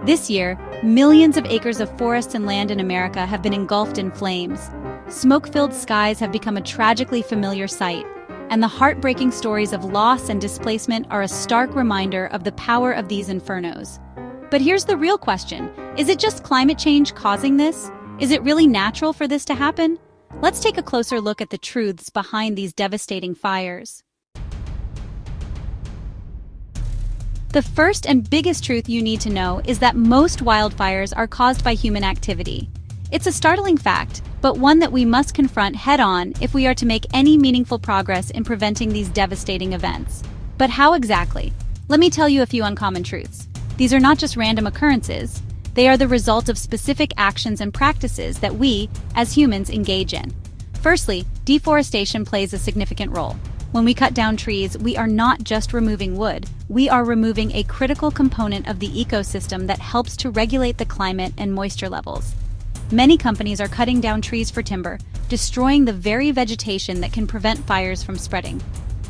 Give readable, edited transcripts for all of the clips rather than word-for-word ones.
This year, millions of acres of forests and land in America have been engulfed in flames. Smoke-filled skies have become a tragically familiar sight, and the heartbreaking stories of loss and displacement are a stark reminder of the power of these infernos. But here's the real question. Is it just climate change causing this? Is it really natural for this to happen? Let's take a closer look at the truths behind these devastating fires. The first and biggest truth you need to know is that most wildfires are caused by human activity. It's a startling fact, but one that we must confront head-on if we are to make any meaningful progress in preventing these devastating events. But how exactly? Let me tell you a few uncommon truths. These are not just random occurrences. They are the result of specific actions and practices that we, as humans, engage in. Firstly, deforestation plays a significant role. When we cut down trees, we are not just removing wood, we are removing a critical component of the ecosystem that helps to regulate the climate and moisture levels. Many companies are cutting down trees for timber, destroying the very vegetation that can prevent fires from spreading.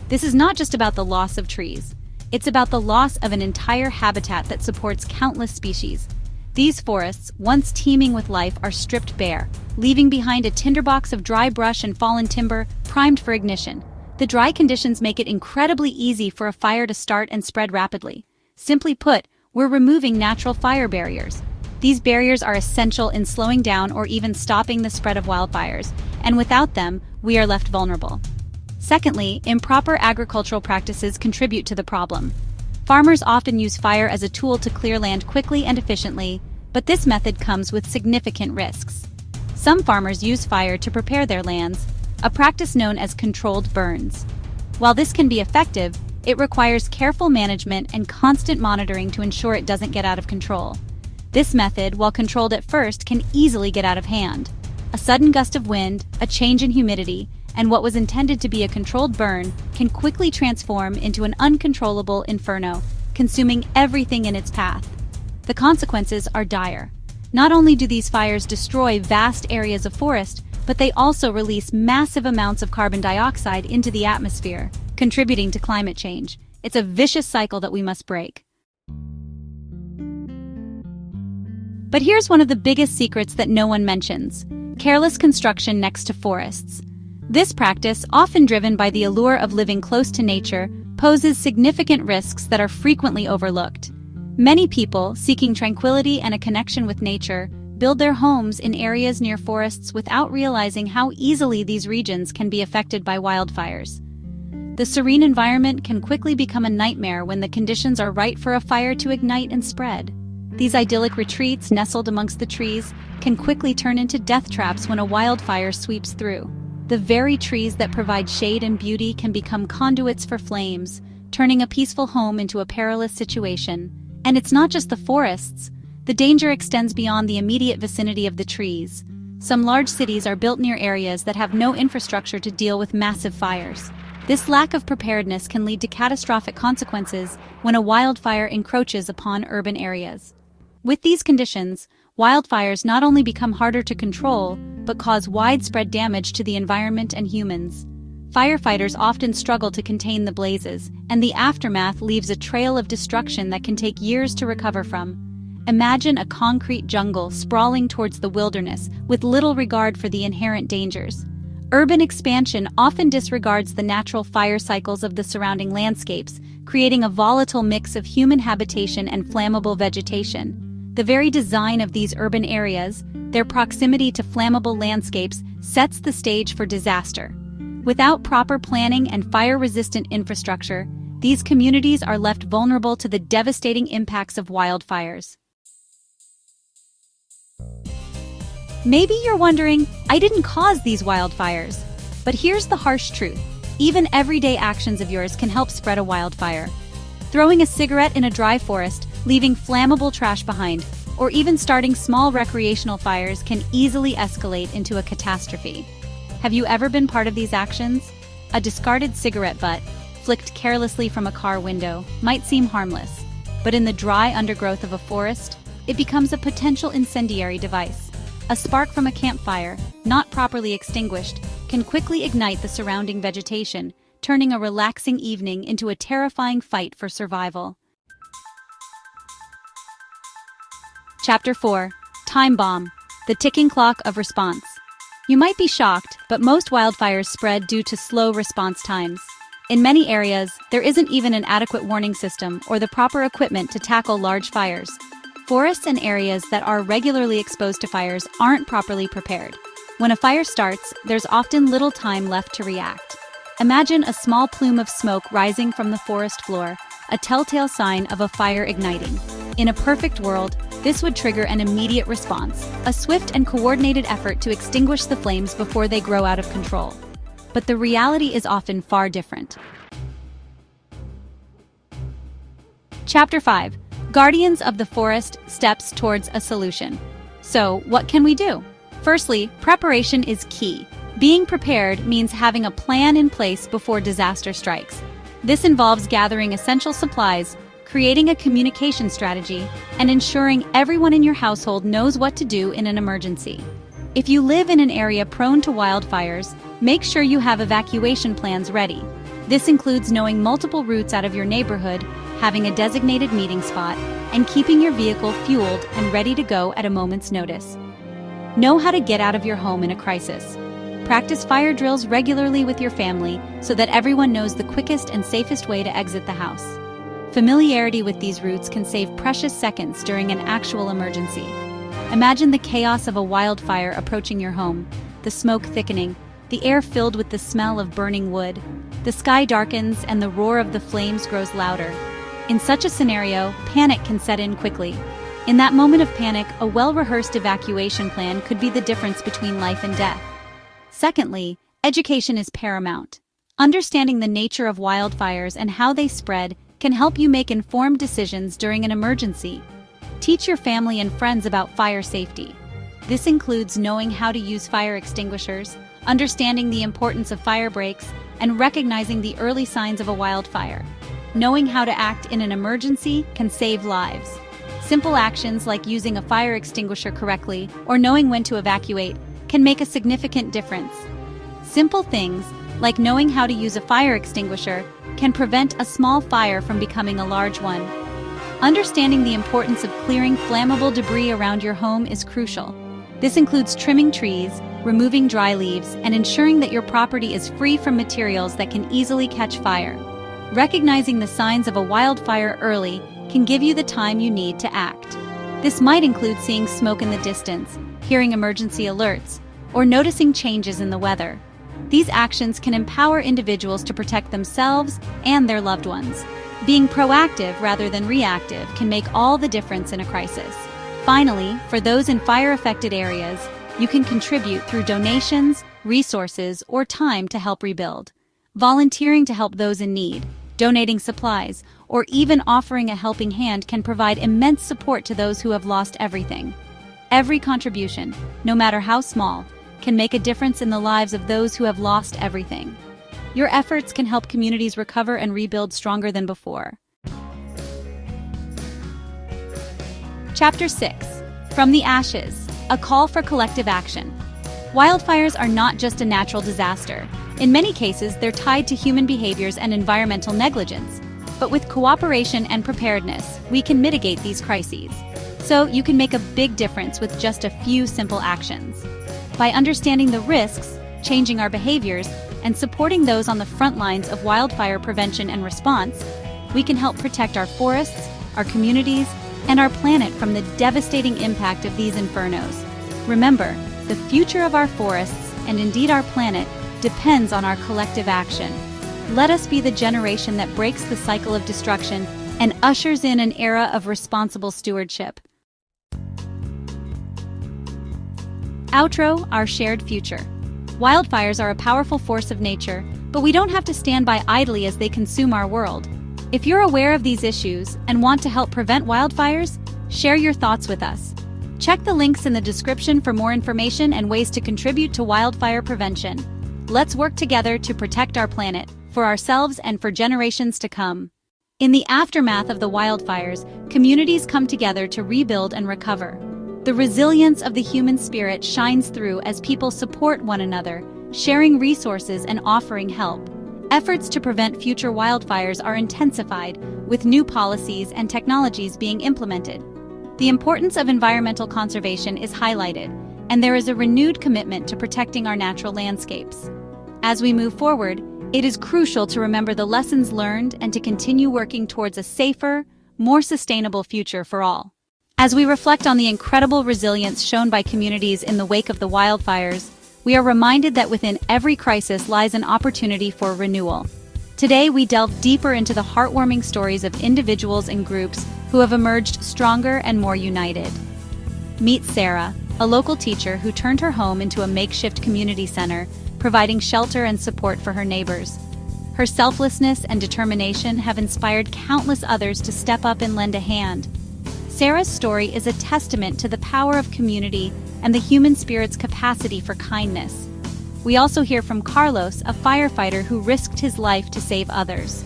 This is not just about the loss of trees. It's about the loss of an entire habitat that supports countless species. These forests, once teeming with life, are stripped bare, leaving behind a tinderbox of dry brush and fallen timber, primed for ignition. The dry conditions make it incredibly easy for a fire to start and spread rapidly. Simply put, we're removing natural fire barriers. These barriers are essential in slowing down or even stopping the spread of wildfires, and without them, we are left vulnerable. Secondly, improper agricultural practices contribute to the problem. Farmers often use fire as a tool to clear land quickly and efficiently, but this method comes with significant risks. Some farmers use fire to prepare their lands, a practice known as controlled burns. While this can be effective, it requires careful management and constant monitoring to ensure it doesn't get out of control. This method, while controlled at first, can easily get out of hand. A sudden gust of wind, a change in humidity, and what was intended to be a controlled burn can quickly transform into an uncontrollable inferno, consuming everything in its path. The consequences are dire. Not only do these fires destroy vast areas of forest, but they also release massive amounts of carbon dioxide into the atmosphere, contributing to climate change. It's a vicious cycle that we must break. But here's one of the biggest secrets that no one mentions: careless construction next to forests. This practice, often driven by the allure of living close to nature, poses significant risks that are frequently overlooked. Many people, seeking tranquility and a connection with nature, build their homes in areas near forests without realizing how easily these regions can be affected by wildfires. The serene environment can quickly become a nightmare when the conditions are right for a fire to ignite and spread. These idyllic retreats, nestled amongst the trees, can quickly turn into death traps when a wildfire sweeps through. The very trees that provide shade and beauty can become conduits for flames, turning a peaceful home into a perilous situation. And it's not just the forests. The danger extends beyond the immediate vicinity of the trees. Some large cities are built near areas that have no infrastructure to deal with massive fires. This lack of preparedness can lead to catastrophic consequences when a wildfire encroaches upon urban areas. With these conditions, wildfires not only become harder to control, but cause widespread damage to the environment and humans. Firefighters often struggle to contain the blazes, and the aftermath leaves a trail of destruction that can take years to recover from. Imagine a concrete jungle sprawling towards the wilderness with little regard for the inherent dangers. Urban expansion often disregards the natural fire cycles of the surrounding landscapes, creating a volatile mix of human habitation and flammable vegetation. The very design of these urban areas, their proximity to flammable landscapes, sets the stage for disaster. Without proper planning and fire-resistant infrastructure, these communities are left vulnerable to the devastating impacts of wildfires. Maybe you're wondering, I didn't cause these wildfires. But here's the harsh truth. Even everyday actions of yours can help spread a wildfire. Throwing a cigarette in a dry forest, leaving flammable trash behind, or even starting small recreational fires can easily escalate into a catastrophe. Have you ever been part of these actions? A discarded cigarette butt, flicked carelessly from a car window, might seem harmless, but in the dry undergrowth of a forest, it becomes a potential incendiary device. A spark from a campfire, not properly extinguished, can quickly ignite the surrounding vegetation, turning a relaxing evening into a terrifying fight for survival. Chapter 4. Time Bomb. The ticking clock of response. You might be shocked, but most wildfires spread due to slow response times. In many areas, there isn't even an adequate warning system or the proper equipment to tackle large fires. Forests and areas that are regularly exposed to fires aren't properly prepared. When a fire starts, there's often little time left to react. Imagine a small plume of smoke rising from the forest floor, a telltale sign of a fire igniting. In a perfect world, this would trigger an immediate response, a swift and coordinated effort to extinguish the flames before they grow out of control. But the reality is often far different. Chapter 5. Guardians of the Forest: Steps Towards a Solution. So, what can we do? Firstly, preparation is key. Being prepared means having a plan in place before disaster strikes. This involves gathering essential supplies, creating a communication strategy, and ensuring everyone in your household knows what to do in an emergency. If you live in an area prone to wildfires, make sure you have evacuation plans ready. This includes knowing multiple routes out of your neighborhood, having a designated meeting spot, and keeping your vehicle fueled and ready to go at a moment's notice. Know how to get out of your home in a crisis. Practice fire drills regularly with your family so that everyone knows the quickest and safest way to exit the house. Familiarity with these routes can save precious seconds during an actual emergency. Imagine the chaos of a wildfire approaching your home, the smoke thickening, the air filled with the smell of burning wood. The sky darkens and the roar of the flames grows louder. In such a scenario, panic can set in quickly. In that moment of panic, a well-rehearsed evacuation plan could be the difference between life and death. Secondly, education is paramount. Understanding the nature of wildfires and how they spread can help you make informed decisions during an emergency. Teach your family and friends about fire safety. This includes knowing how to use fire extinguishers, understanding the importance of fire breaks, and recognizing the early signs of a wildfire. Knowing how to act in an emergency can save lives. Simple actions like using a fire extinguisher correctly or knowing when to evacuate can make a significant difference. Simple things, like knowing how to use a fire extinguisher, can prevent a small fire from becoming a large one. Understanding the importance of clearing flammable debris around your home is crucial. This includes trimming trees, removing dry leaves, and ensuring that your property is free from materials that can easily catch fire. Recognizing the signs of a wildfire early can give you the time you need to act. This might include seeing smoke in the distance, hearing emergency alerts, or noticing changes in the weather. These actions can empower individuals to protect themselves and their loved ones. Being proactive rather than reactive can make all the difference in a crisis. Finally, for those in fire-affected areas, you can contribute through donations, resources, or time to help rebuild. Volunteering to help those in need, donating supplies, or even offering a helping hand can provide immense support to those who have lost everything. Every contribution, no matter how small, can make a difference in the lives of those who have lost everything. Your efforts can help communities recover and rebuild stronger than before. Chapter 6. From the Ashes: A Call for Collective Action. Wildfires are not just a natural disaster. In many cases, they're tied to human behaviors and environmental negligence. But with cooperation and preparedness, we can mitigate these crises. So you can make a big difference with just a few simple actions. By understanding the risks, changing our behaviors, and supporting those on the front lines of wildfire prevention and response, we can help protect our forests, our communities, and our planet from the devastating impact of these infernos. Remember, the future of our forests, and indeed our planet, depends on our collective action. Let us be the generation that breaks the cycle of destruction and ushers in an era of responsible stewardship. Outro: Our Shared Future. Wildfires are a powerful force of nature, but we don't have to stand by idly as they consume our world. If you're aware of these issues and want to help prevent wildfires, share your thoughts with us. Check the links in the description for more information and ways to contribute to wildfire prevention. Let's work together to protect our planet, for ourselves and for generations to come. In the aftermath of the wildfires, communities come together to rebuild and recover. The resilience of the human spirit shines through as people support one another, sharing resources and offering help. Efforts to prevent future wildfires are intensified, with new policies and technologies being implemented. The importance of environmental conservation is highlighted, and there is a renewed commitment to protecting our natural landscapes. As we move forward, it is crucial to remember the lessons learned and to continue working towards a safer, more sustainable future for all. As we reflect on the incredible resilience shown by communities in the wake of the wildfires, we are reminded that within every crisis lies an opportunity for renewal. Today, we delve deeper into the heartwarming stories of individuals and groups who have emerged stronger and more united. Meet Sarah, a local teacher who turned her home into a makeshift community center, providing shelter and support for her neighbors. Her selflessness and determination have inspired countless others to step up and lend a hand. Sarah's story is a testament to the power of community and the human spirit's capacity for kindness. We also hear from Carlos, a firefighter who risked his life to save others.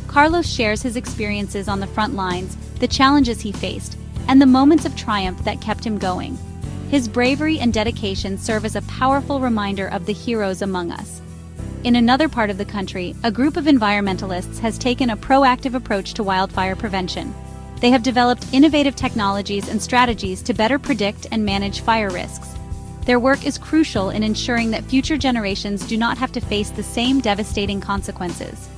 Carlos shares his experiences on the front lines, the challenges he faced, and the moments of triumph that kept him going. His bravery and dedication serve as a powerful reminder of the heroes among us. In another part of the country, a group of environmentalists has taken a proactive approach to wildfire prevention. They have developed innovative technologies and strategies to better predict and manage fire risks. Their work is crucial in ensuring that future generations do not have to face the same devastating consequences.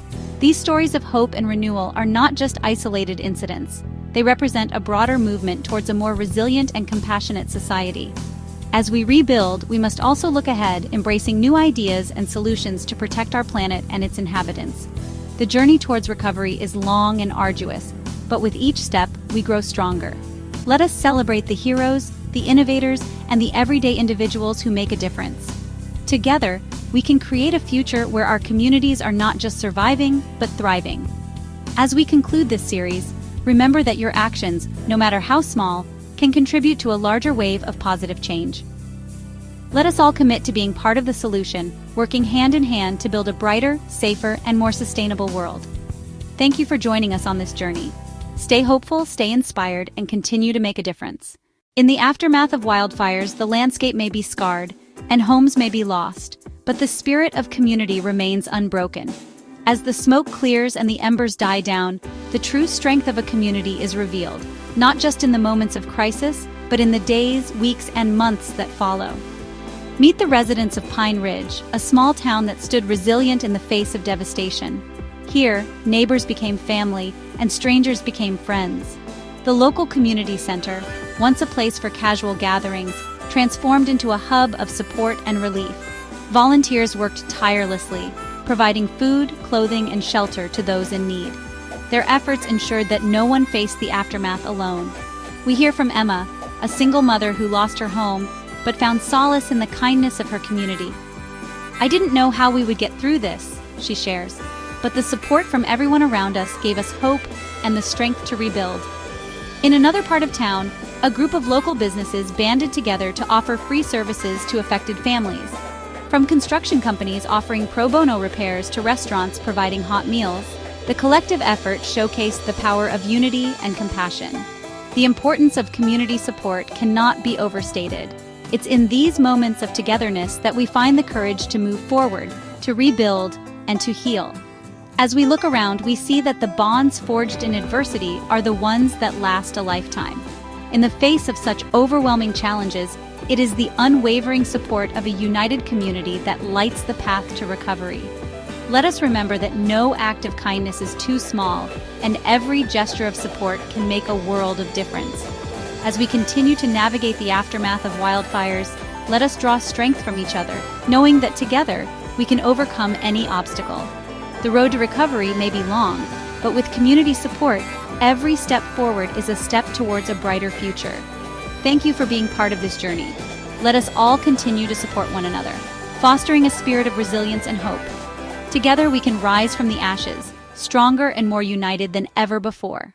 These stories of hope and renewal are not just isolated incidents. They represent a broader movement towards a more resilient and compassionate society. As we rebuild, we must also look ahead, embracing new ideas and solutions to protect our planet and its inhabitants. The journey towards recovery is long and arduous, but with each step, we grow stronger. Let us celebrate the heroes, the innovators, and the everyday individuals who make a difference. Together, we can create a future where our communities are not just surviving, but thriving. As we conclude this series, remember that your actions, no matter how small, can contribute to a larger wave of positive change. Let us all commit to being part of the solution, working hand in hand to build a brighter, safer, and more sustainable world. Thank you for joining us on this journey. Stay hopeful, stay inspired, and continue to make a difference. In the aftermath of wildfires, the landscape may be scarred, and homes may be lost, but the spirit of community remains unbroken. As the smoke clears and the embers die down, the true strength of a community is revealed, not just in the moments of crisis, but in the days, weeks, and months that follow. Meet the residents of Pine Ridge, a small town that stood resilient in the face of devastation. Here, neighbors became family, and strangers became friends. The local community center, once a place for casual gatherings, transformed into a hub of support and relief. Volunteers worked tirelessly, providing food, clothing, and shelter to those in need. Their efforts ensured that no one faced the aftermath alone. We hear from Emma, a single mother who lost her home, but found solace in the kindness of her community. "I didn't know how we would get through this," she shares, "but the support from everyone around us gave us hope and the strength to rebuild." In another part of town, a group of local businesses banded together to offer free services to affected families. From construction companies offering pro bono repairs to restaurants providing hot meals, the collective effort showcased the power of unity and compassion. The importance of community support cannot be overstated. It's in these moments of togetherness that we find the courage to move forward, to rebuild, and to heal. As we look around, we see that the bonds forged in adversity are the ones that last a lifetime. In the face of such overwhelming challenges, it is the unwavering support of a united community that lights the path to recovery. Let us remember that no act of kindness is too small, and every gesture of support can make a world of difference. As we continue to navigate the aftermath of wildfires, let us draw strength from each other, knowing that together we can overcome any obstacle. The road to recovery may be long, but with community support, every step forward is a step towards a brighter future. Thank you for being part of this journey. Let us all continue to support one another, fostering a spirit of resilience and hope. Together we can rise from the ashes, stronger and more united than ever before.